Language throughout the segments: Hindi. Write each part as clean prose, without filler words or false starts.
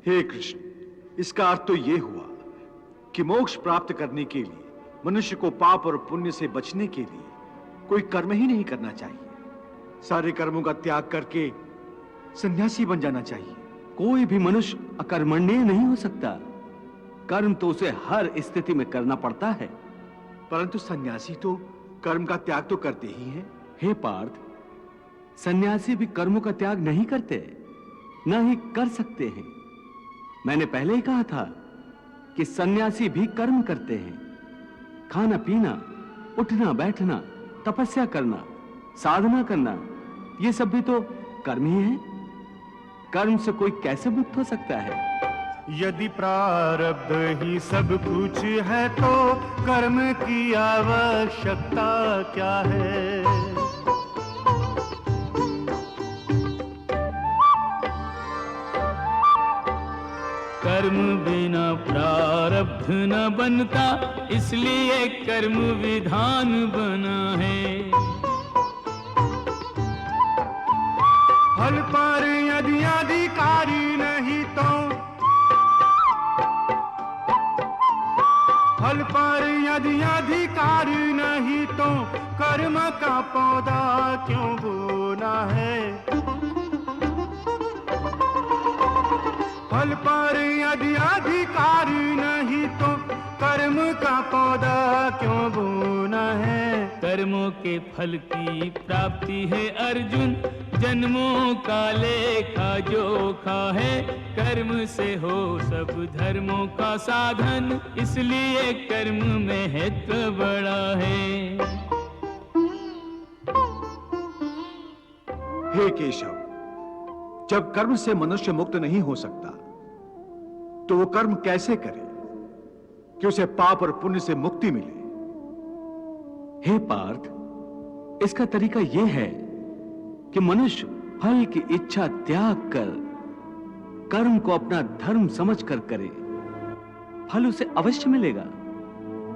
हे कृष्ण, इसका अर्थ तो ये हुआ कि मोक्ष प्राप्त करने के लिए मनुष्य को पाप और पुण्य से बचने के लिए कोई कर्म ही नहीं करना चाहिए। सारे कर्मों का त्याग करके सन्यासी बन जाना चाहिए। कोई भी मनुष्य अकर्मण्य नहीं हो सकता। कर्म तो उसे हर स्थिति में करना पड़ता है। परंतु सन्यासी तो कर्म का त्याग तो करते ही हैं। हे पार्थ, सन्यासी भी कर्मों का त्याग नहीं करते, न ही कर सकते हैं। मैंने पहले ही कहा था कि सन्यासी भी कर्म करते हैं। खाना पीना, उठना बैठना, तपस्या करना, साधना करना, ये सब भी तो कर्म ही है। कर्म से कोई कैसे मुक्त हो सकता है? यदि प्रारब्ध ही सब कुछ है तो कर्म की आवश्यकता क्या है? कर्म बिना प्रारब्ध न बनता, इसलिए कर्म विधान बना है। फल पर यदि अधिकारी नहीं तो, फल पर यदि अधिकारी नहीं तो कर्म का पौधा क्यों बोना है? फल पर यदि अधिकारी नहीं तो कर्म का पौधा क्यों बोना है? कर्मों के फल की प्राप्ति है अर्जुन, जन्मों का लेखा जोखा है। कर्म से हो सब धर्मों का साधन, इसलिए कर्म महत्व बड़ा है। हे केशव, जब कर्म से मनुष्य मुक्त नहीं हो सकता तो वो कर्म कैसे करे कि उसे पाप और पुण्य से मुक्ति मिले? हे पार्थ, इसका तरीका यह है कि मनुष्य फल की इच्छा त्याग कर कर्म को अपना धर्म समझकर करे। फल उसे अवश्य मिलेगा,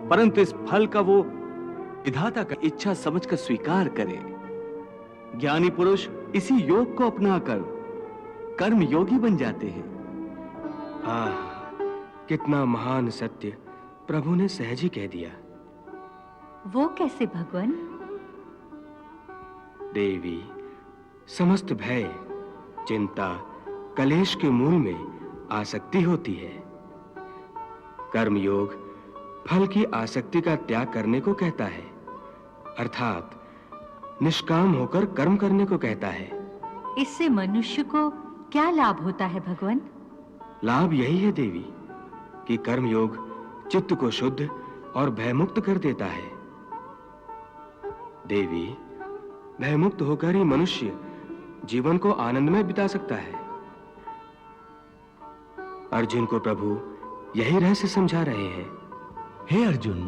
परंतु इस फल का वो विधाता का इच्छा समझकर स्वीकार करे। ज्ञानी पुरुष इसी योग को अपनाकर कर्म योगी बन जाते हैं। कितना महान सत्य प्रभु ने सहज ही कह दिया। वो कैसे भगवान? देवी, समस्त भय, चिंता, कलेश के मूल में आसक्ति होती है। कर्म योग फल की आसक्ति का त्याग करने को कहता है, अर्थात निष्काम होकर कर्म करने को कहता है। इससे मनुष्य को क्या लाभ होता है भगवान? लाभ यही है देवी कि कर्म योग चित्त को शुद्ध और भयमुक्त कर देता है। देवी, भयमुक्त होकर ही मनुष्य जीवन को आनंद में बिता सकता है। अर्जुन को प्रभु यही रहस्य समझा रहे हैं। हे अर्जुन,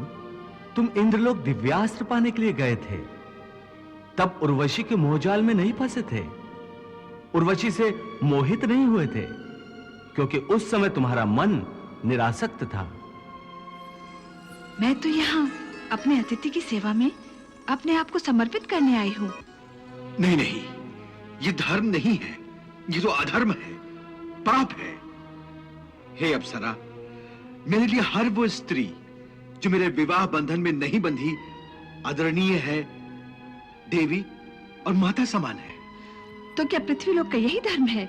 तुम इंद्रलोक दिव्यास्त्र पाने के लिए गए थे, तब उर्वशी के मोहजाल में नहीं फंसे थे, उर्वशी से मोहित नहीं हुए थे, क्योंकि उस समय तुम्हारा मन निरासक्त था। मैं तो यहाँ अपने अतिथि की सेवा में अपने आप को समर्पित करने आई हूँ। नहीं नहीं, ये धर्म नहीं है, ये तो अधर्म है, पाप है। हे अप्सरा, मेरे लिए हर वो स्त्री जो मेरे विवाह बंधन में नहीं बंधी आदरणीय है, देवी और माता समान है। तो क्या पृथ्वीलोक का यही धर्म है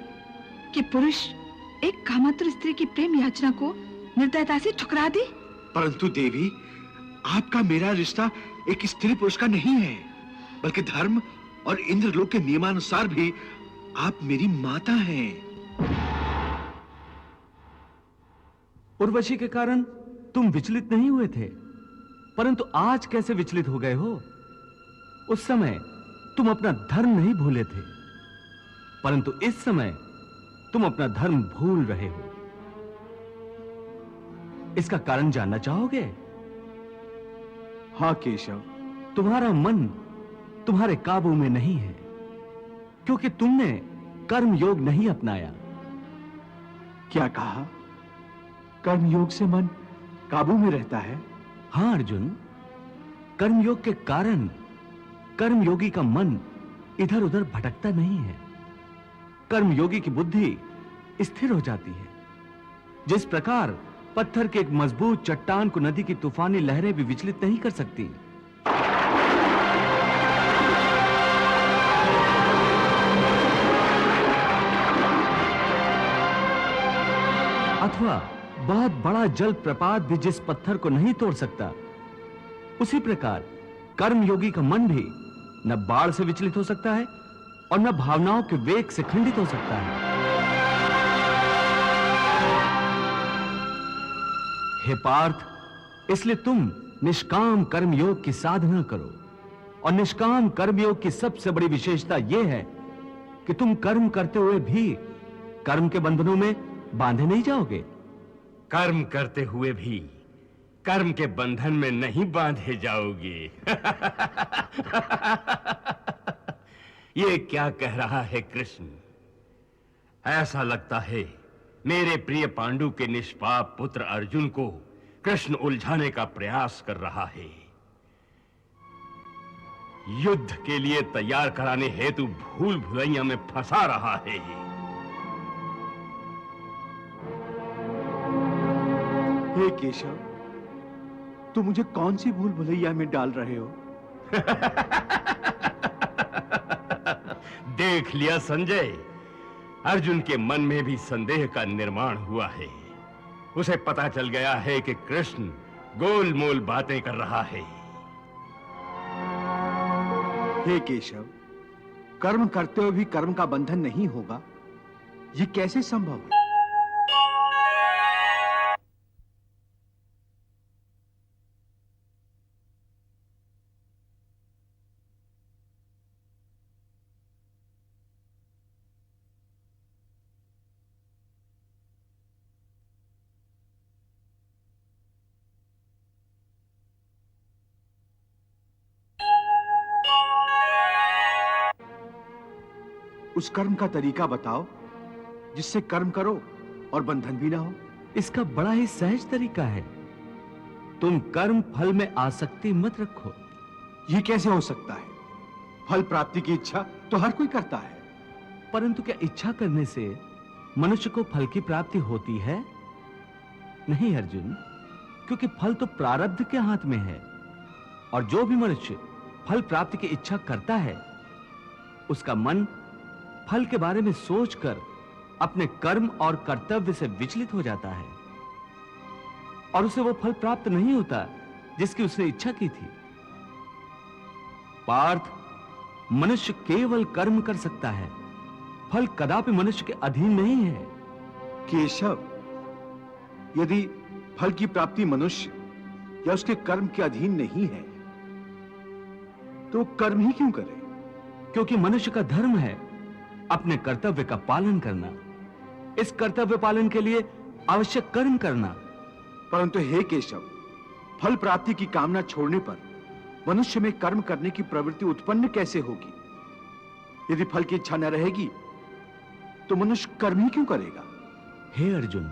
कि पुरुष एक कामातुर स्त्री की प्रेम याचना को निर्दयता से ठुकरा दे? परंतु देवी, आपका मेरा रिश्ता एक स्त्री पुरुष का नहीं है, बल्कि धर्म और इंद्रलोक के नियमानुसार भी आप मेरी माता हैं। उर्वशी के कारण तुम विचलित नहीं हुए थे, परंतु आज कैसे विचलित हो गए हो? उस समय तुम अपना धर्म नहीं भूले थे, परंतु इस समय तुम अपना धर्म भूल रहे हो। इसका कारण जानना चाहोगे? हाँ केशव, तुम्हारा मन तुम्हारे काबू में नहीं है, क्योंकि तुमने कर्म योग नहीं अपनाया। क्या कहा? कर्म योग से मन काबू में रहता है? हां अर्जुन, कर्म योग के कारण कर्म योगी का मन इधर उधर भटकता नहीं है। कर्म योगी की बुद्धि स्थिर हो जाती है। जिस प्रकार पत्थर के एक मजबूत चट्टान को नदी की तूफानी लहरें भी विचलित नहीं कर सकती। अथवा बहुत बड़ा जल प्रपात भी जिस पत्थर को नहीं तोड़ सकता, उसी प्रकार कर्मयोगी का मन भी न बाढ़ से विचलित हो सकता है और न भावनाओं के वेग से खंडित हो सकता है। हे पार्थ, इसलिए तुम निष्काम कर्मयोग की साधना करो। और निष्काम कर्मयोग की सबसे बड़ी विशेषता यह है कि तुम कर्म करते हुए भी कर्म के बंधनों में बांधे नहीं जाओगे। कर्म करते हुए भी कर्म के बंधन में नहीं बांधे जाओगे। ये क्या कह रहा है कृष्ण? ऐसा लगता है मेरे प्रिय पांडु के निष्पाप पुत्र अर्जुन को कृष्ण उलझाने का प्रयास कर रहा है। युद्ध के लिए तैयार कराने हेतु भूल भुलैया में फंसा रहा है। हे केशव, तुम मुझे कौन सी भूल भुलैया में डाल रहे हो? देख लिया संजय, अर्जुन के मन में भी संदेह का निर्माण हुआ है। उसे पता चल गया है कि कृष्ण गोलमोल बातें कर रहा है। हे केशव, कर्म करते हुए भी कर्म का बंधन नहीं होगा, ये कैसे संभव है? उस कर्म का तरीका बताओ जिससे कर्म करो और बंधन भी ना हो। इसका बड़ा ही सहज तरीका है। तुम कर्म फल में आसक्ति मत रखो। ये कैसे हो सकता है? फल प्राप्ति की इच्छा तो हर कोई करता है। परंतु क्या इच्छा करने से मनुष्य को फल की प्राप्ति होती है? नहीं अर्जुन, क्योंकि फल तो प्रारब्ध के हाथ में है। और जो भी मनुष्य फल प्राप्ति की इच्छा करता है, उसका मन फल के बारे में सोचकर अपने कर्म और कर्तव्य से विचलित हो जाता है और उसे वो फल प्राप्त नहीं होता जिसकी उसने इच्छा की थी। पार्थ, मनुष्य केवल कर्म कर सकता है, फल कदापि मनुष्य के अधीन नहीं है। केशव, यदि फल की प्राप्ति मनुष्य या उसके कर्म के अधीन नहीं है, तो कर्म ही क्यों करे? क्योंकि मनुष्य का धर्म है अपने कर्तव्य का पालन करना। इस कर्तव्य पालन के लिए आवश्यक कर्म करना। परंतु हे केशव, फल प्राप्ति की कामना छोड़ने पर मनुष्य में कर्म करने की प्रवृत्ति उत्पन्न कैसे होगी? यदि फल की इच्छा न रहेगी तो मनुष्य कर्म ही क्यों करेगा? हे अर्जुन,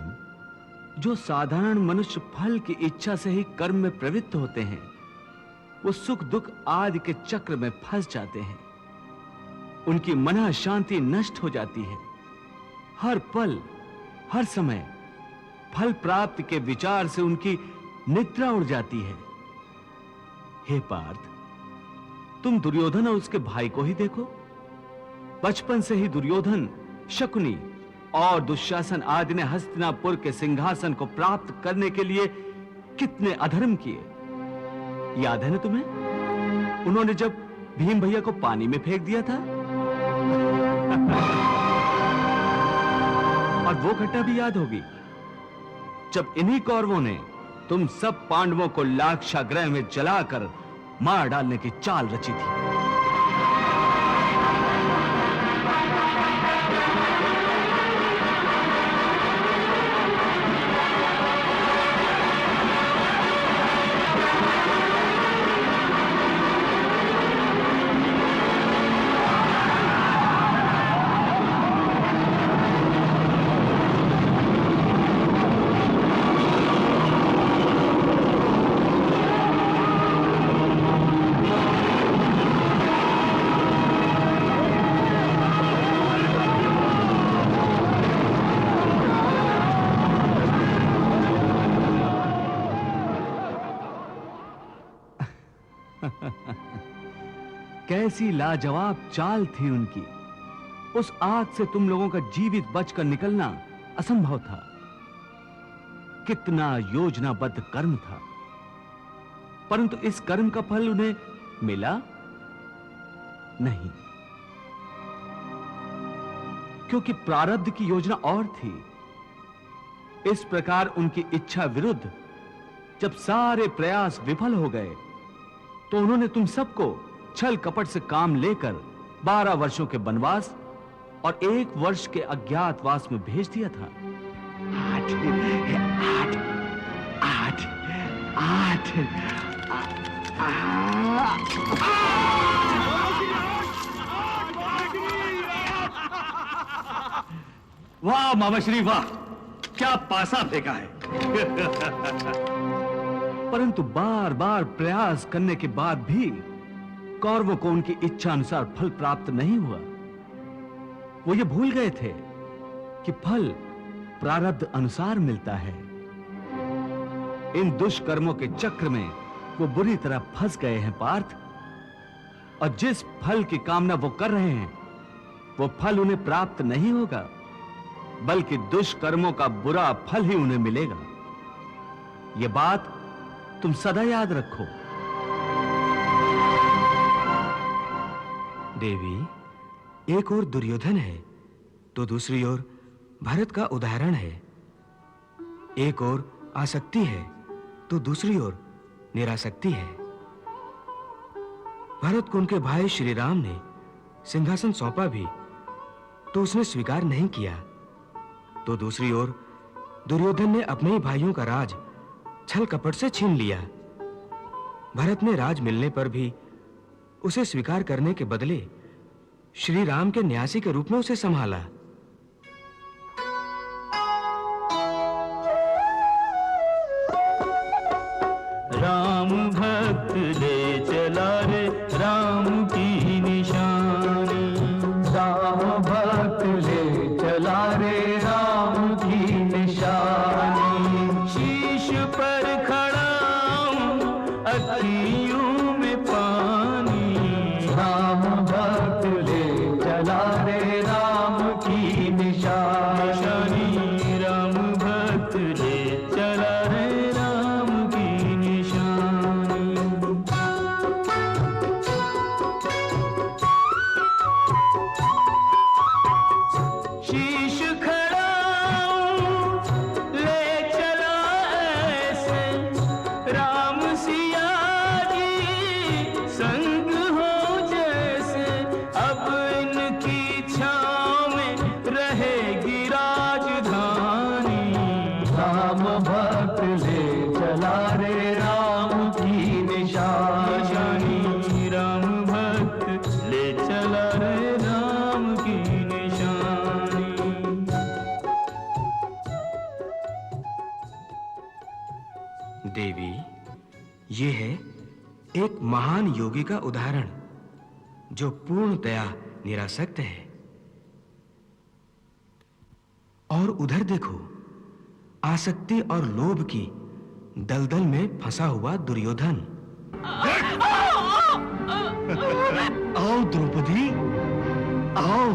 जो साधारण मनुष्य फल की इच्छा से ही कर्म में प्रवृत्त होते हैं, वो सुख दुख आदि के चक्र में फंस जाते हैं। उनकी मन शांति नष्ट हो जाती है। हर पल हर समय फल प्राप्ति के विचार से उनकी निद्रा उड़ जाती है। हे पार्थ, तुम दुर्योधन और उसके भाई को ही देखो। बचपन से ही दुर्योधन, शकुनी और दुशासन आदि ने हस्तिनापुर के सिंहासन को प्राप्त करने के लिए कितने अधर्म किए। याद है ना तुम्हें? उन्होंने जब भीम भैया को पानी में फेंक दिया था और वो घटना भी याद होगी जब इन्हीं कौरवों ने तुम सब पांडवों को लाक्षागृह में जलाकर मार डालने की चाल रची थी। कैसी लाजवाब चाल थी उनकी। उस आग से तुम लोगों का जीवित बचकर निकलना असंभव था। कितना योजनाबद्ध कर्म था, परंतु इस कर्म का फल उन्हें मिला नहीं, क्योंकि प्रारब्ध की योजना और थी। इस प्रकार उनकी इच्छा विरुद्ध जब सारे प्रयास विफल हो गए, तो उन्होंने तुम सबको छल कपट से काम लेकर 12 वर्षों के वनवास और 1 वर्ष के अज्ञातवास में भेज दिया था। 8 8 8 वाह मामाश्री वाह, क्या पासा फेंका है। परंतु बार बार प्रयास करने के बाद भी कौरवों को उनकी इच्छा अनुसार फल प्राप्त नहीं हुआ। वो ये भूल गए थे कि फल प्रारब्ध अनुसार मिलता है। इन दुष्कर्मों के चक्र में वो बुरी तरह फंस गए हैं पार्थ, और जिस फल की कामना वो कर रहे हैं, वो फल उन्हें प्राप्त नहीं होगा, बल्कि दुष्कर्मों का बुरा फल ही उन्हें मिलेगा। यह बात तुम सदा याद रखो। देवी, एक ओर दुर्योधन है तो दूसरी ओर भरत का उदाहरण है। एक ओर आसक्ति है तो दूसरी ओर निरासक्ति है। भरत को उनके भाई श्री राम ने सिंहासन सौंपा भी तो उसने स्वीकार नहीं किया, तो दूसरी ओर दुर्योधन ने अपने ही भाइयों का राज छल कपट से छीन लिया। भरत ने राज मिलने पर भी उसे स्वीकार करने के बदले श्री राम के न्यासी के रूप में उसे संभाला। राम भक्त ले चला रे राम की निशानी, राम भक्त ले चला रे राम की निशानी। शीश पर खड़ा हूं अखियों में पानी, राम भक्त ले चला रे राम की निशानी। राम भक्त ले चला रे राम की निशानी। शीश खड़ा ले चला ऐसे राम सिया जी संग हो जैसे। अब इनकी छाँव में रहेगी राजधानी, राम भक्त ले चला रे राम की निशानी। राम भक्त ले चला रे राम की निशानी। देवी, ये है एक महान योगी का उदाहरण जो पूर्णतया निरासक्त है। और उधर देखो, आसक्ति और लोभ की दलदल में फंसा हुआ दुर्योधन। आओ द्रौपदी, आओ,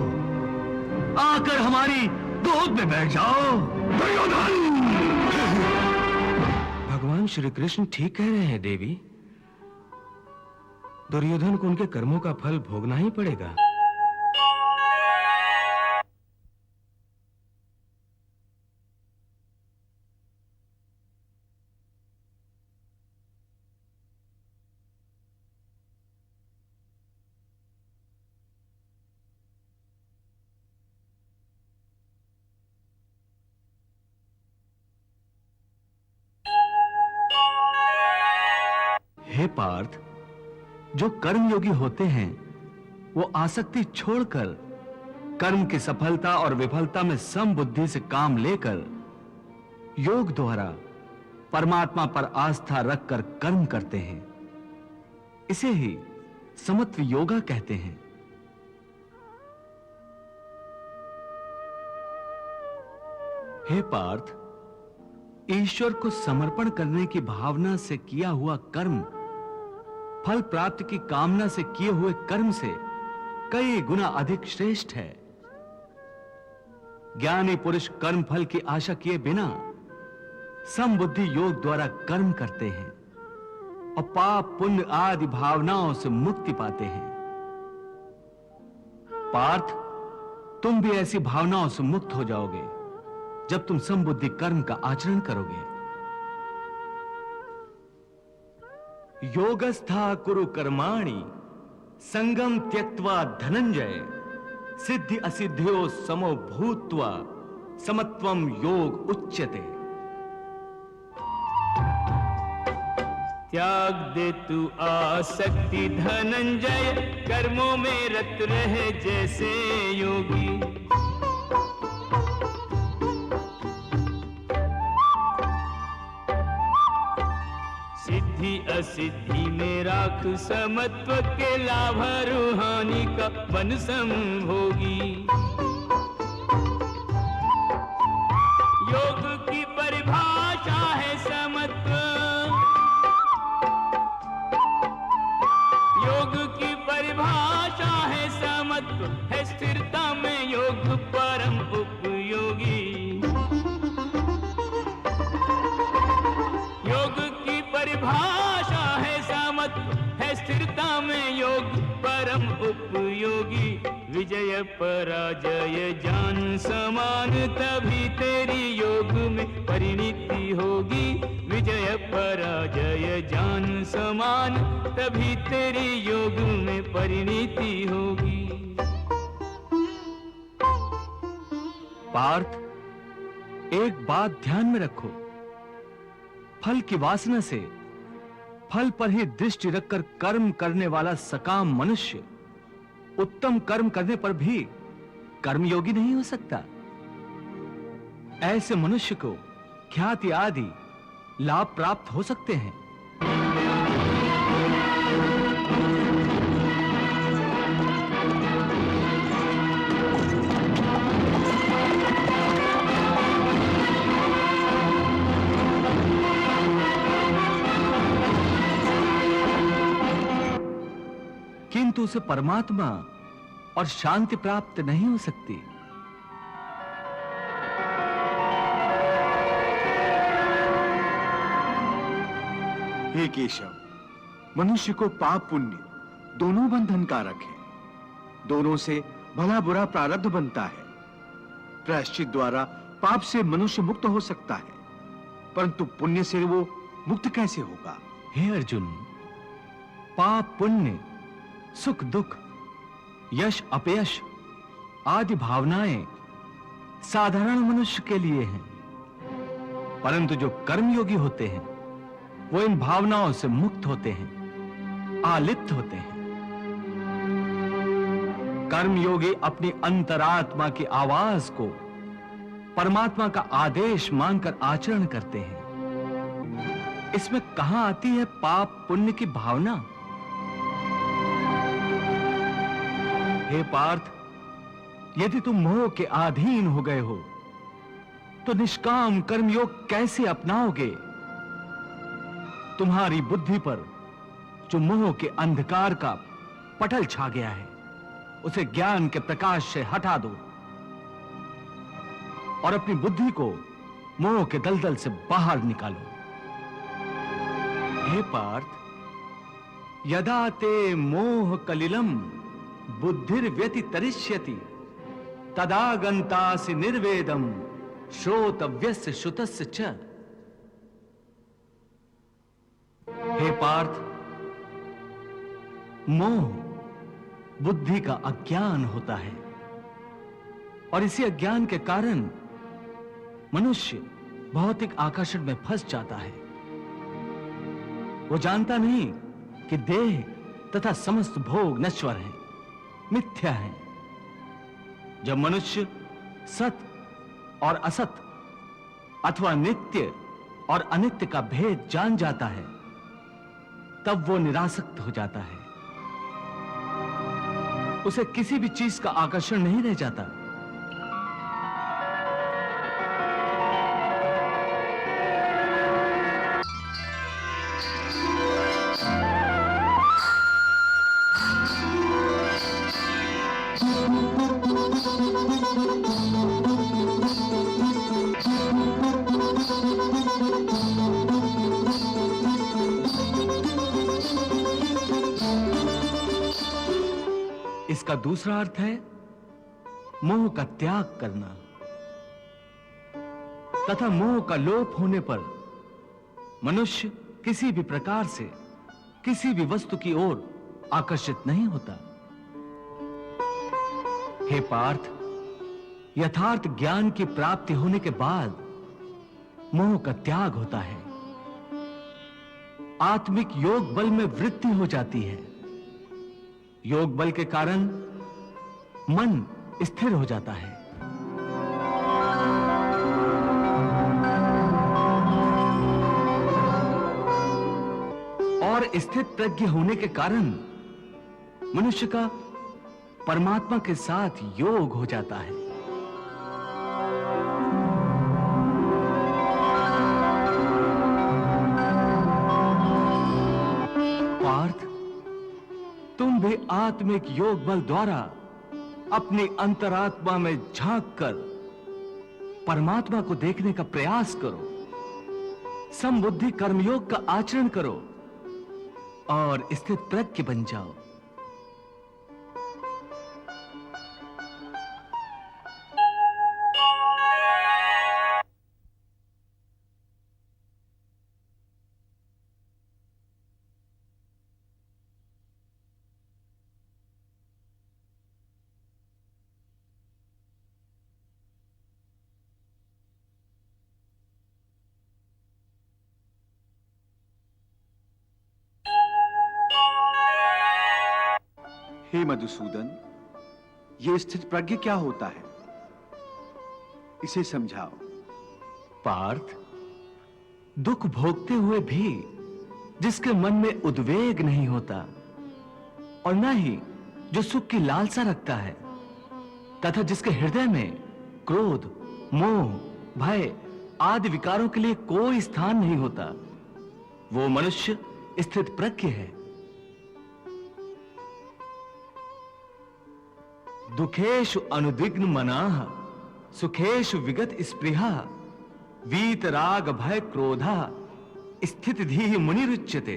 आकर हमारी गोद में बैठ जाओ। दुर्योधन! भगवान श्री कृष्ण ठीक कह रहे हैं देवी। दुर्योधन को उनके कर्मों का फल भोगना ही पड़ेगा। हे पार्थ, जो कर्मयोगी होते हैं वो आसक्ति छोड़कर कर्म की सफलता और विफलता में समबुद्धि से काम लेकर योग द्वारा परमात्मा पर आस्था रखकर कर्म करते हैं। इसे ही समत्व योगा कहते हैं। हे पार्थ, ईश्वर को समर्पण करने की भावना से किया हुआ कर्म फल प्राप्ति की कामना से किए हुए कर्म से कई गुना अधिक श्रेष्ठ है। ज्ञानी पुरुष कर्म फल की आशा किए बिना समबुद्धि योग द्वारा कर्म करते हैं और पाप पुण्य आदि भावनाओं से मुक्ति पाते हैं। पार्थ, तुम भी ऐसी भावनाओं से मुक्त हो जाओगे जब तुम समबुद्धि कर्म का आचरण करोगे। योगस्था कुरु कर्माणि संगम त्यक्त्वा धनंजय सिद्धि असिद्ध्यो समो भूत्वा समत्वम योग उच्यते। त्याग दे तू आसक्ति धनंजय, कर्मों में रत रहे जैसे योगी। सिद्धि असिद्धि में राख समत्व के लाभ रूहानी का बन संभोगी। योग की परिभाषा है समत्व, योग की परिभाषा है समत्व, है स्थिरता में योग परम उपयोगी। योग की परिभाषा है समत्व, है स्थिरता में योग परम उपयोगी। विजय पराजय जान समान, तभी तेरी योग में परिणति होगी। विजय पराजय जान समान, तभी तेरी योग में परिणति होगी। पार्थ, एक बात ध्यान में रखो, फल की वासना से फल पर ही दृष्टि रखकर कर्म करने वाला सकाम मनुष्य उत्तम कर्म करने पर भी कर्मयोगी नहीं हो सकता। ऐसे मनुष्य को ख्याति आदि लाभ प्राप्त हो सकते हैं। किंतु उसे परमात्मा और शांति प्राप्त नहीं हो सकती। हे केशव, मनुष्य को पाप पुण्य दोनों बंधन कारक है। दोनों से भला बुरा प्रारब्ध बनता है। प्रायश्चित द्वारा पाप से मनुष्य मुक्त हो सकता है, परंतु पुण्य से वो मुक्त कैसे होगा? हे अर्जुन, पाप पुण्य, सुख दुख, यश अपयश आदि भावनाएं साधारण मनुष्य के लिए हैं, परंतु जो कर्मयोगी होते हैं वो इन भावनाओं से मुक्त होते हैं, आलिप्त होते हैं। कर्मयोगी अपनी अंतरात्मा की आवाज को परमात्मा का आदेश मानकर आचरण करते हैं। इसमें कहां आती है पाप पुण्य की भावना? हे पार्थ, यदि तुम मोह के अधीन हो गए हो तो निष्काम कर्मयोग कैसे अपनाओगे? तुम्हारी बुद्धि पर जो मोह के अंधकार का पटल छा गया है, उसे ज्ञान के प्रकाश से हटा दो और अपनी बुद्धि को मोह के दलदल से बाहर निकालो। हे पार्थ, यदा ते मोह कलिलम बुद्धिर्व्यतितरिष्यति तदा गन्तासि निर्वेदम श्रोतव्यस्य श्रुतस्य च। हे पार्थ, मोह बुद्धि का अज्ञान होता है और इसी अज्ञान के कारण मनुष्य भौतिक आकर्षण में फंस जाता है। वो जानता नहीं कि देह तथा समस्त भोग नश्वर हैं, मिथ्या हैं। जब मनुष्य सत और असत अथवा नित्य और अनित्य का भेद जान जाता है, तब वो निरासक्त हो जाता है। उसे किसी भी चीज का आकर्षण नहीं रह जाता। इसका दूसरा अर्थ है मोह का त्याग करना, तथा मोह का लोप होने पर मनुष्य किसी भी प्रकार से किसी भी वस्तु की ओर आकर्षित नहीं होता। हे पार्थ, यथार्थ ज्ञान की प्राप्ति होने के बाद मोह का त्याग होता है, आत्मिक योग बल में वृद्धि हो जाती है। योग बल के कारण मन स्थिर हो जाता है। और स्थित प्रज्ञ होने के कारण मनुष्य का परमात्मा के साथ योग हो जाता है। पार्थ, तुम भी आत्मिक योग बल द्वारा अपनी अंतरात्मा में झांक कर परमात्मा को देखने का प्रयास करो, समबुद्धि कर्मयोग का आचरण करो और स्थित प्रज्ञ बन जाओ। हे मधुसूदन, ये स्थित प्रज्ञ क्या होता है, इसे समझाओ। पार्थ, दुख भोगते हुए भी जिसके मन में उद्वेग नहीं होता और न ही जो सुख की लालसा रखता है, तथा जिसके हृदय में क्रोध, मोह, भय आदि विकारों के लिए कोई स्थान नहीं होता, वो मनुष्य स्थित प्रज्ञ है। दुखेषु अनुद्विग्न मनाः, सुखेषु विगत स्पृहा, वीत राग भय क्रोधा, स्थित धीः मुनिरुच्यते।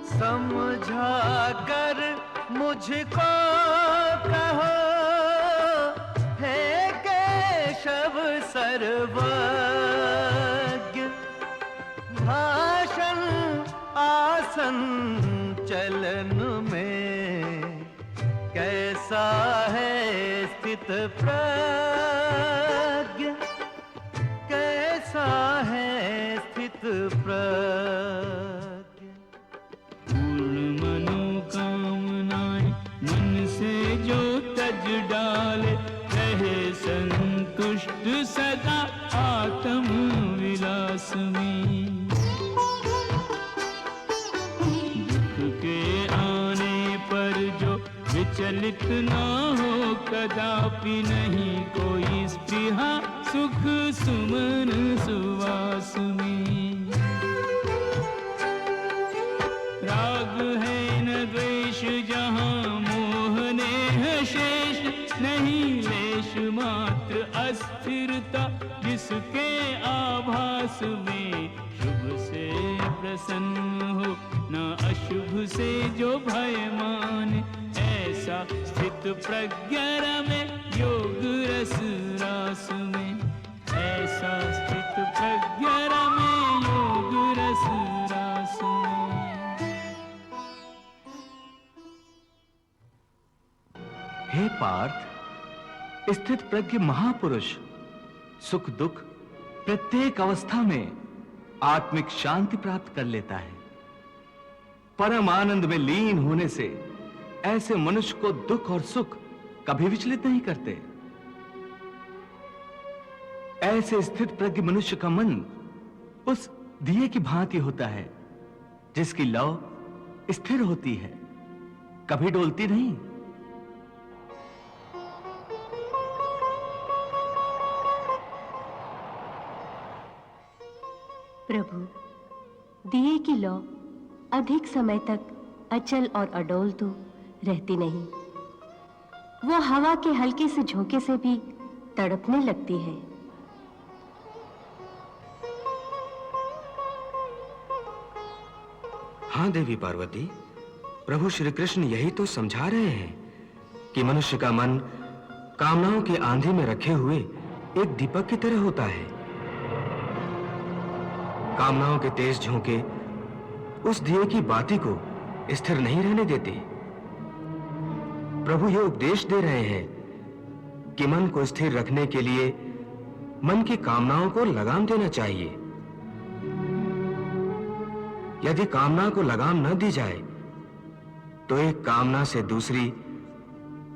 समझा कर मुझको कहो हे केशव सर्वज्ञ, भाषण आसन चलन में कैसा है स्थित प्रज्ञ, कैसा है स्थित प्रज्ञ। पूर्ण मनोकामनाएं मन से जो तज डाले, रहे संतुष्ट सदा आत्म विलास में। दुख के आने पर जो विचलित न हो, कदापि नहीं कोई स्पृहा सुख सुमन सुवास में। राग है न द्वेष जहाँ मोह नेह शेष, नहीं लेश मात्र अस्थिरता जिसके आभास में। शुभ से प्रसन्न हो न अशुभ से जो भय माने, ऐसा स्थित प्रज्ञ रमे योग रस रास में। ऐसा स्थित प्रज्ञ रमे योग रस रास में। हे पार्थ, स्थित प्रज्ञ महापुरुष सुख दुख प्रत्येक अवस्था में आत्मिक शांति प्राप्त कर लेता है। परम आनंद में लीन होने से ऐसे मनुष्य को दुख और सुख कभी विचलित नहीं करते। ऐसे स्थित प्रज्ञ मनुष्य का मन उस दिए की भांति होता है जिसकी लौ स्थिर होती है, कभी डोलती नहीं। प्रभु, दिए की लौ अधिक समय तक अचल और अडोल तो रहती नहीं, वो हवा के हल्के से झोंके से भी तड़पने लगती है। हाँ देवी पार्वती, प्रभु श्री कृष्ण यही तो समझा रहे हैं कि मनुष्य का मन कामनाओं के आंधी में रखे हुए एक दीपक की तरह होता है। कामनाओं के तेज झोंके उस दिए की बाती को स्थिर नहीं रहने देते। प्रभु ये उपदेश दे रहे हैं कि मन को स्थिर रखने के लिए मन की कामनाओं को लगाम देना चाहिए। यदि कामना को लगाम न दी जाए तो एक कामना से दूसरी,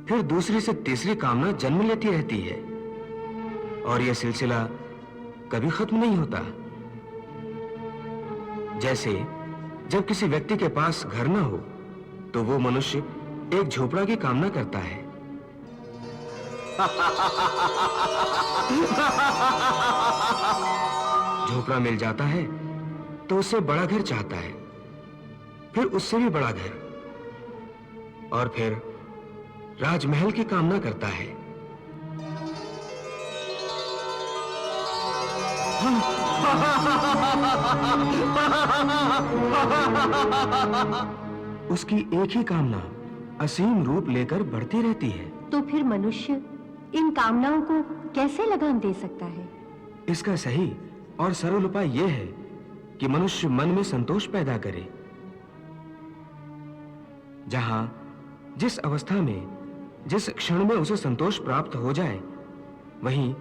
फिर दूसरी से तीसरी कामना जन्म लेती रहती है और यह सिलसिला कभी खत्म नहीं होता। जैसे जब किसी व्यक्ति के पास घर न हो तो वो मनुष्य एक झोपड़ा की कामना करता है। झोपड़ा मिल जाता है तो उससे बड़ा घर चाहता है, फिर उससे भी बड़ा घर, और फिर राजमहल की कामना करता है। उसकी एक ही कामना असीम रूप लेकर बढ़ती रहती है। तो फिर मनुष्य इन कामनाओं को कैसे लगाम दे सकता है? इसका सही और सरल उपाय यह है कि मनुष्य मन में संतोष पैदा करे। जहां जिस अवस्था में, जिस क्षण में उसे संतोष प्राप्त हो जाए, वहीं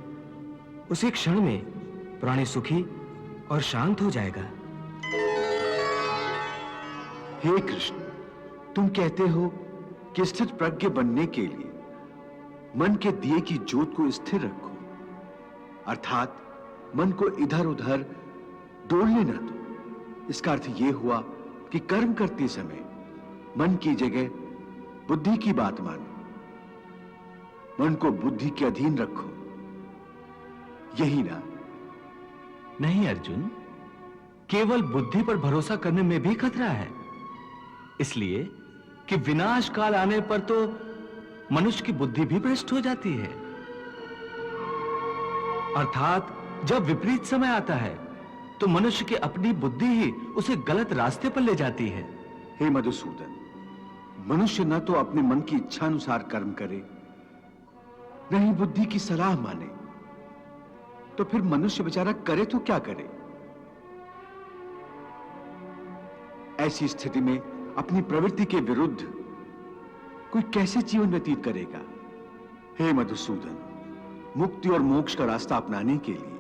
उसी क्षण में प्राणी सुखी और शांत हो जाएगा। हे कृष्ण, तुम कहते हो कि स्थिर प्रज्ञ बनने के लिए मन के दिए की ज्योत को स्थिर रखो, अर्थात मन को इधर उधर डोलने न दो। इसका अर्थ यह हुआ कि कर्म करते समय मन की जगह बुद्धि की बात मानो, मन को बुद्धि के अधीन रखो, यही ना? नहीं अर्जुन, केवल बुद्धि पर भरोसा करने में भी खतरा है, इसलिए कि विनाश काल आने पर तो मनुष्य की बुद्धि भी भ्रष्ट हो जाती है। अर्थात जब विपरीत समय आता है तो मनुष्य की अपनी बुद्धि ही उसे गलत रास्ते पर ले जाती है। हे मधुसूदन, मनुष्य न तो अपने मन की इच्छा अनुसार कर्म करे, न ही बुद्धि की सलाह माने, तो फिर मनुष्य बेचारा करे तो क्या करे? ऐसी स्थिति में अपनी प्रवृत्ति के विरुद्ध कोई कैसे जीवन व्यतीत करेगा? हे मधुसूदन, मुक्ति और मोक्ष का रास्ता अपनाने के लिए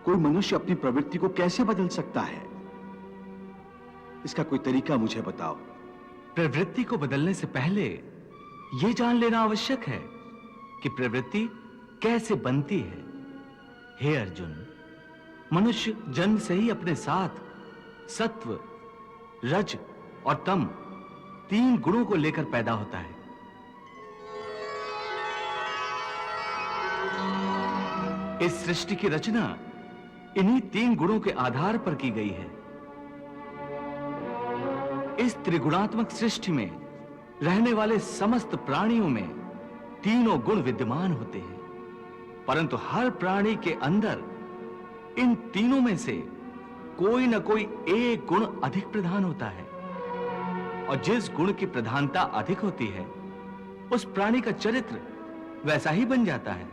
कोई मनुष्य अपनी प्रवृत्ति को कैसे बदल सकता है? इसका कोई तरीका मुझे बताओ। प्रवृत्ति को बदलने से पहले यह जान लेना आवश्यक है कि प्रवृत्ति कैसे बनती है। हे अर्जुन, मनुष्य जन्म से ही अपने साथ सत्व, रज और तम तीन गुणों को लेकर पैदा होता है। इस सृष्टि की रचना इन्हीं तीन गुणों के आधार पर की गई है। इस त्रिगुणात्मक सृष्टि में रहने वाले समस्त प्राणियों में तीनों गुण विद्यमान होते हैं, परंतु हर प्राणी के अंदर इन तीनों में से कोई न कोई एक गुण अधिक प्रधान होता है, और जिस गुण की प्रधानता अधिक होती है उस प्राणी का चरित्र वैसा ही बन जाता है।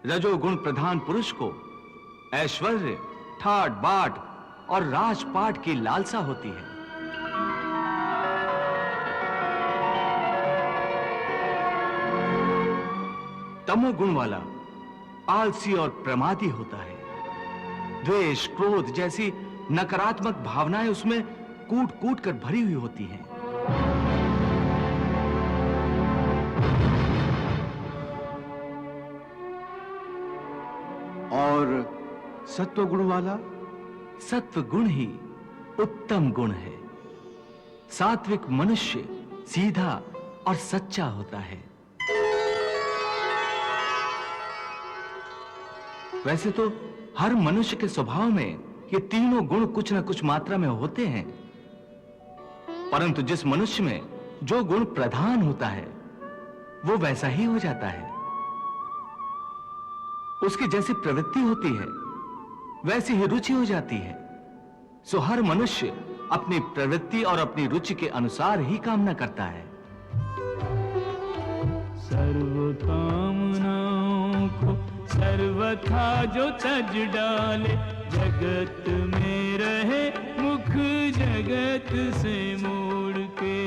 रजोगुण प्रधान पुरुष को ऐश्वर्य, ठाट बाट और राजपाट की लालसा होती है। तमोगुण वाला आलसी और प्रमादी होता है। द्वेष, क्रोध जैसी नकारात्मक भावनाएं उसमें कूट कूट कर भरी हुई होती हैं। और सत्व गुण वाला? सत्व गुण ही उत्तम गुण है। सात्विक मनुष्य सीधा और सच्चा होता है। वैसे तो हर मनुष्य के स्वभाव में ये तीनों गुण कुछ ना कुछ मात्रा में होते हैं, परंतु जिस मनुष्य में जो गुण प्रधान होता है वो वैसा ही हो जाता है। उसकी जैसी प्रवृत्ति होती है वैसी ही रुचि हो जाती है। सो हर मनुष्य अपनी प्रवृत्ति और अपनी रुचि के अनुसार ही कामना करता है। सर्व कामनाओं को सर्वथा जो तज डाले, जगत में रहे मुख जगत से मोड़ के।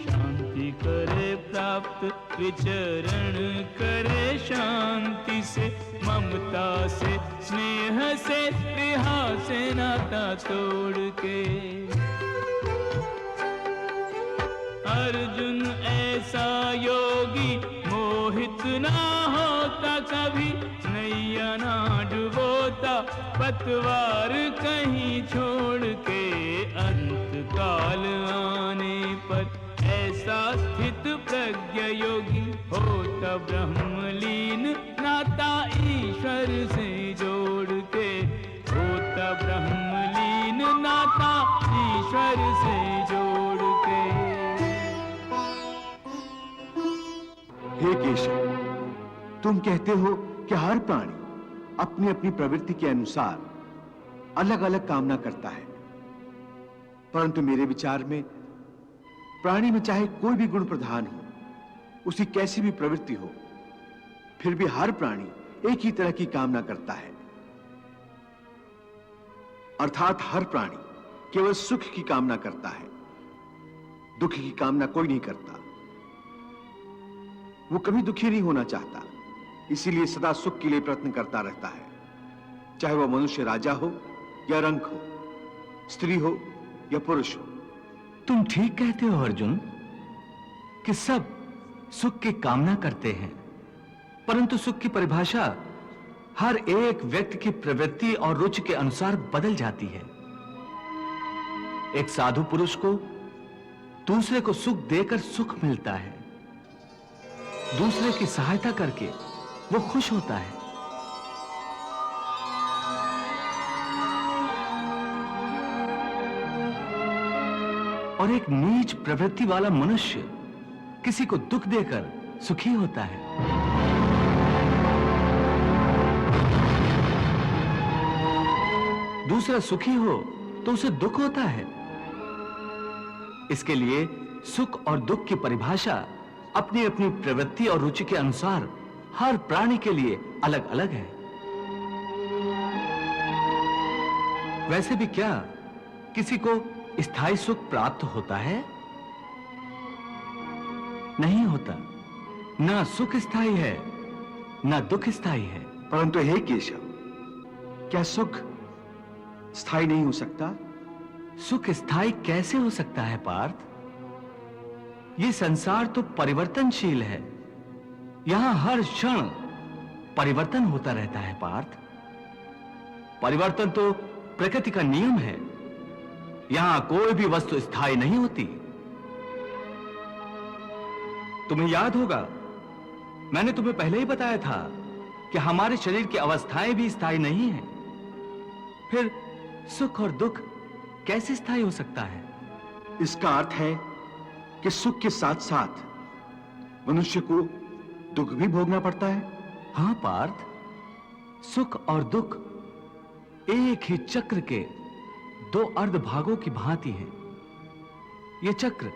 शांति करे प्राप्त विचरण करे शांति से, ममता से स्नेह से विहा से नाता तोड़ के। अर्जुन ऐसा योगी मोहित ना होता कभी, नैया ना डुबोता पतवार कहीं छोड़ के। अंत काल आने पर ऐसा स्थित प्रज्ञ योगी, होता ब्रह्मलीन नाता ईश्वर से जोड़ के। होता ब्रह्मलीन नाता ईश्वर से जोड़ के। हे केशव, तुम कहते हो कि हर प्राणी अपनी अपनी प्रवृत्ति के अनुसार अलग अलग कामना करता है, परंतु मेरे विचार में प्राणी में चाहे कोई भी गुण प्रधान हो, उसकी कैसी भी प्रवृत्ति हो, फिर भी हर प्राणी एक ही तरह की कामना करता है। अर्थात हर प्राणी केवल सुख की कामना करता है, दुख की कामना कोई नहीं करता। वो कभी दुखी नहीं होना चाहता, इसीलिए सदा सुख के लिए प्रयत्न करता रहता है, चाहे वह मनुष्य राजा हो या रंक हो, स्त्री हो या पुरुष हो। तुम ठीक कहते हो अर्जुन कि सब सुख की कामना करते हैं, परंतु सुख की परिभाषा हर एक व्यक्ति की प्रवृत्ति और रुचि के अनुसार बदल जाती है। एक साधु पुरुष को दूसरे को सुख देकर सुख मिलता है, दूसरे की सहायता करके वो खुश होता है। और एक नीच प्रवृत्ति वाला मनुष्य किसी को दुख देकर सुखी होता है। दूसरा सुखी हो तो उसे दुख होता है। इसके लिए सुख और दुख की परिभाषा अपनी अपनी प्रवृत्ति और रुचि के अनुसार हर प्राणी के लिए अलग अलग है। वैसे भी क्या किसी को स्थायी सुख प्राप्त होता है? नहीं होता। ना सुख स्थायी है, ना दुख स्थायी है। परंतु हे केशव, क्या सुख स्थायी नहीं हो सकता? सुख स्थायी कैसे हो सकता है पार्थ? ये संसार तो परिवर्तनशील है, यहां हर क्षण परिवर्तन होता रहता है पार्थ। परिवर्तन तो प्रकृति का नियम है, यहां कोई भी वस्तु स्थायी नहीं होती। तुम्हें याद होगा, मैंने तुम्हें पहले ही बताया था कि हमारे शरीर की अवस्थाएं भी स्थायी नहीं हैं। फिर सुख और दुख कैसे स्थायी हो सकता है? इसका अर्थ है कि सुख के साथ साथ मनुष्य को दुख भी भोगना पड़ता है। हां पार्थ, सुख और दुख एक ही चक्र के दो अर्ध भागों की भांति है। यह चक्र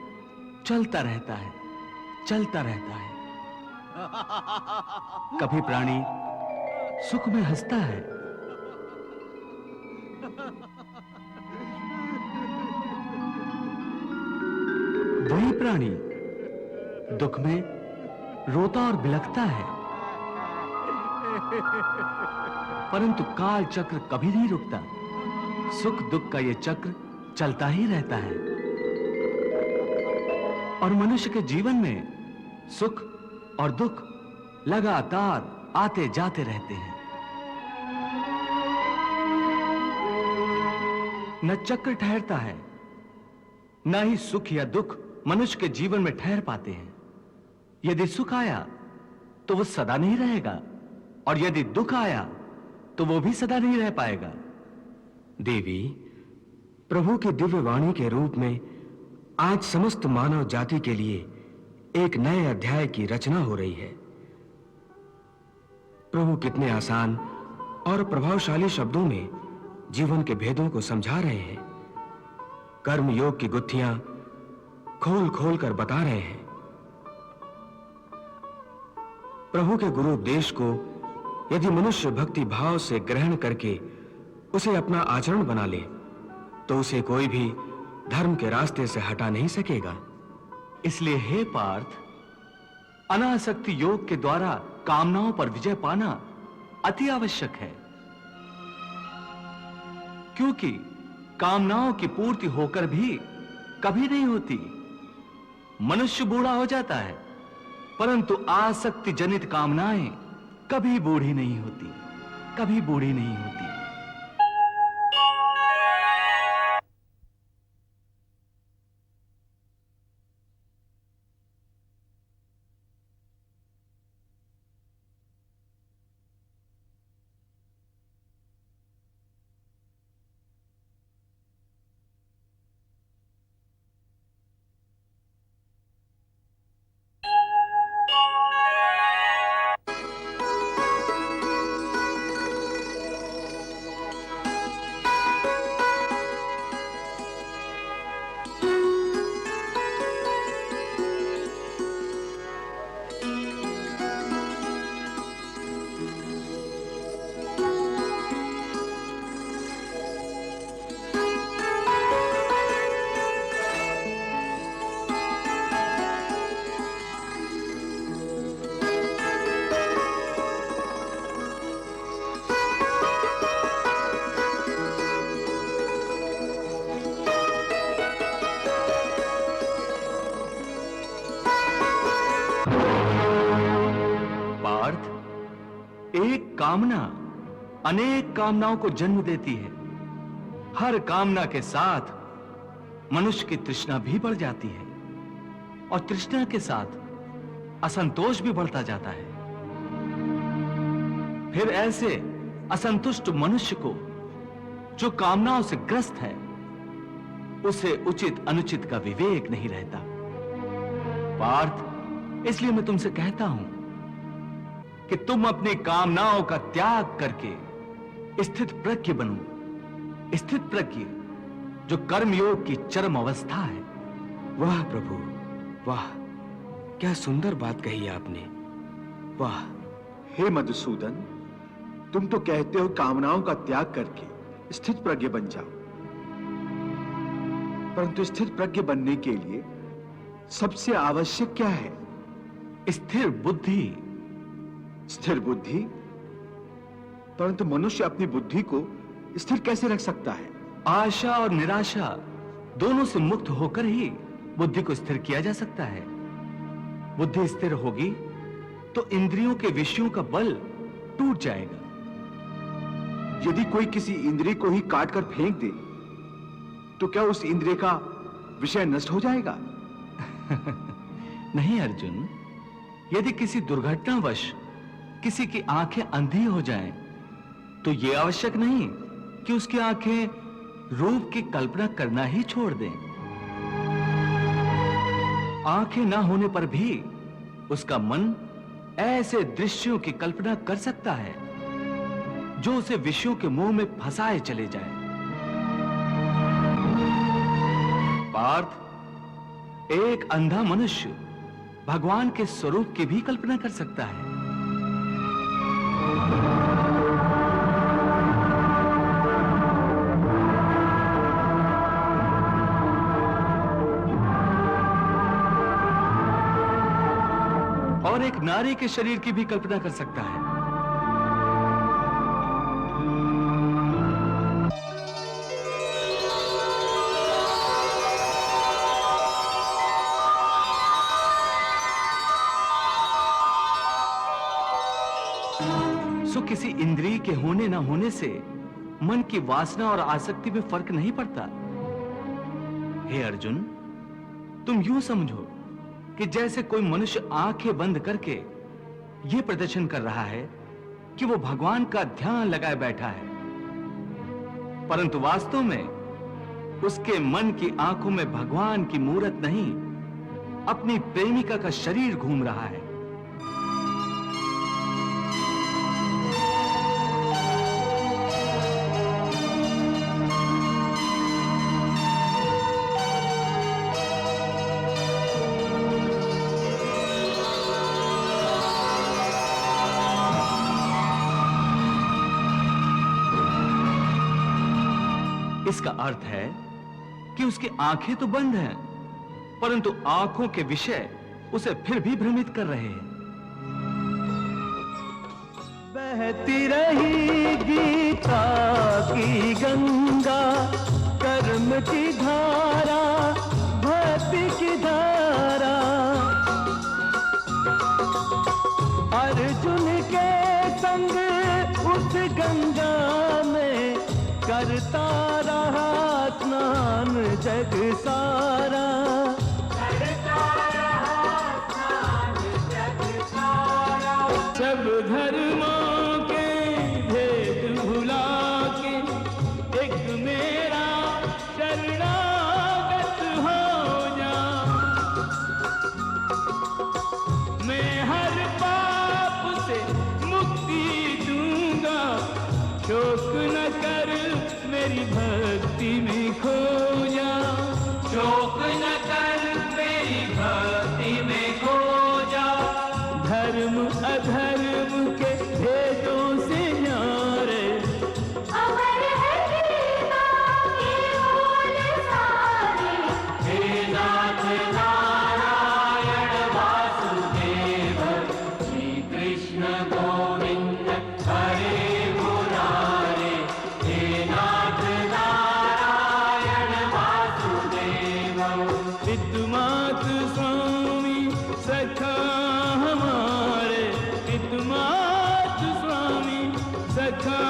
चलता रहता है, चलता रहता है। कभी प्राणी सुख में हंसता है, वही प्राणी दुख में रोता और बिलखता है। परंतु काल चक्र कभी नहीं रुकता। सुख दुख का यह चक्र चलता ही रहता है। और मनुष्य के जीवन में सुख और दुख लगातार आते जाते रहते हैं। न चक्र ठहरता है, न ही सुख या दुख मनुष्य के जीवन में ठहर पाते हैं। यदि सुख आया तो वो सदा नहीं रहेगा, और यदि दुख आया तो वो भी सदा नहीं रह पाएगा। देवी, प्रभु की दिव्य वाणी के रूप में आज समस्त मानव जाति के लिए एक नए अध्याय की रचना हो रही है। प्रभु कितने आसान और प्रभावशाली शब्दों में जीवन के भेदों को समझा रहे हैं। कर्म योग की गुत्थियां खोल खोल कर बता रहे हैं। प्रभु के गुरु उपदेश को यदि मनुष्य भक्ति भाव से ग्रहण करके उसे अपना आचरण बना ले तो उसे कोई भी धर्म के रास्ते से हटा नहीं सकेगा। इसलिए हे पार्थ, अनासक्ति योग के द्वारा कामनाओं पर विजय पाना अति आवश्यक है, क्योंकि कामनाओं की पूर्ति होकर भी कभी नहीं होती। मनुष्य बूढ़ा हो जाता है, परंतु आसक्ति जनित कामनाएं कभी बूढ़ी नहीं होती, कभी बूढ़ी नहीं होती। कामना अनेक कामनाओं को जन्म देती है। हर कामना के साथ मनुष्य की तृष्णा भी बढ़ जाती है और तृष्णा के साथ असंतोष भी बढ़ता जाता है। फिर ऐसे असंतुष्ट मनुष्य को जो कामनाओं से ग्रस्त है, उसे उचित अनुचित का विवेक नहीं रहता। पार्थ, इसलिए मैं तुमसे कहता हूं कि तुम अपनी कामनाओं का त्याग करके स्थित प्रज्ञ बनो। स्थित प्रज्ञ जो कर्मयोग की चरम अवस्था है। वाह प्रभु, वाह, क्या सुंदर बात कही आपने। वाह। हे मधुसूदन, तुम तो कहते हो कामनाओं का त्याग करके स्थित प्रज्ञ बन जाओ, परंतु स्थित प्रज्ञ बनने के लिए सबसे आवश्यक क्या है? स्थिर बुद्धि। स्थिर बुद्धि? परंतु मनुष्य अपनी बुद्धि को स्थिर कैसे रख सकता है? आशा और निराशा दोनों से मुक्त होकर ही बुद्धि को स्थिर किया जा सकता है। बुद्धि स्थिर होगी तो इंद्रियों के विषयों का बल टूट जाएगा। यदि कोई किसी इंद्रिय को ही काट कर फेंक दे तो क्या उस इंद्रिय का विषय नष्ट हो जाएगा? नहीं अर्जुन, यदि किसी दुर्घटनावश किसी की आंखें अंधी हो जाएं, तो यह आवश्यक नहीं कि उसकी आंखें रूप की कल्पना करना ही छोड़ दें। आंखें ना होने पर भी उसका मन ऐसे दृश्यों की कल्पना कर सकता है जो उसे विषयों के मुंह में फंसाए चले जाए। पार्थ, एक अंधा मनुष्य भगवान के स्वरूप की भी कल्पना कर सकता है। और एक नारी के शरीर की भी कल्पना कर सकता है। सो किसी इंद्रिय के होने ना होने से मन की वासना और आसक्ति में फर्क नहीं पड़ता। हे अर्जुन, तुम यूं समझो कि जैसे कोई मनुष्य आंखें बंद करके यह प्रदर्शन कर रहा है कि वो भगवान का ध्यान लगाए बैठा है, परंतु वास्तव में उसके मन की आंखों में भगवान की मूरत नहीं, अपनी प्रेमिका का शरीर घूम रहा है। इसका अर्थ है कि उसकी आंखें तो बंद हैं, परंतु आंखों के विषय उसे फिर भी भ्रमित कर रहे हैं। बहती रही गीता की गंगा, कर्म की धारा, भक्ति की धारा, अर्जुन के संग उस गंगा में करता रहा स्नान जग सारा। सब धर्मों के भेद भुला के एक मेरा शरणागत हो जा। मैं हर पाप से मुक्ति दूंगा, शोक न कर मेरी भक्ति में खो जा। शोक न कर मेरी भक्ति में खो जा। धर्म अधर्म के भेदों से न्यारे अमर है गीता के बोल सारे। हे नाथ नारायण वासुदेव, श्री कृष्ण गोविंद हरे मुरारे। हे नाथ नारायण वासुदेव, पितुमात स्वामी सखा हमारे, पितुमात स्वामी सखा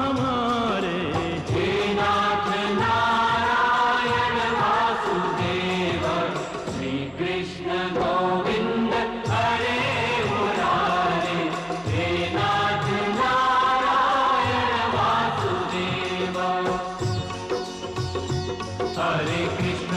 हमारे। हे नाथ नारायण वासुदेव, श्री कृष्ण गोविंद हरे मुरारे। हे नाथ नारायण वासुदेव। हरे कृष्ण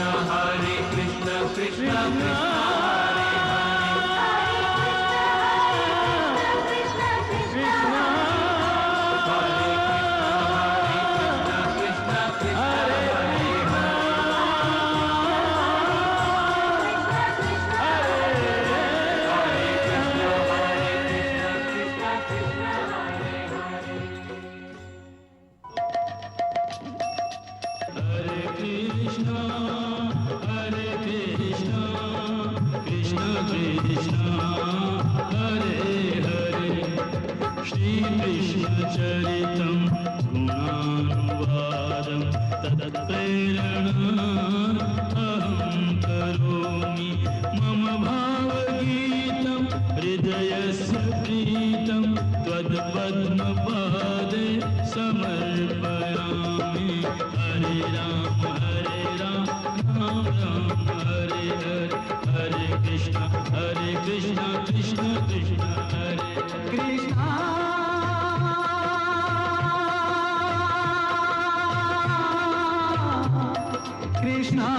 कृष्ण कृष्ण चरितं गुणानुवादं तत्प्रेरणा अहं करोमि। मम भावगीतं हृदयस्य प्रीतं त्वत्पद्मपादे समर्पयामि। हरे राम राम राम हरे हरे, हरे कृष्ण कृष्ण कृष्ण हरे कृष्ण। कृष्णा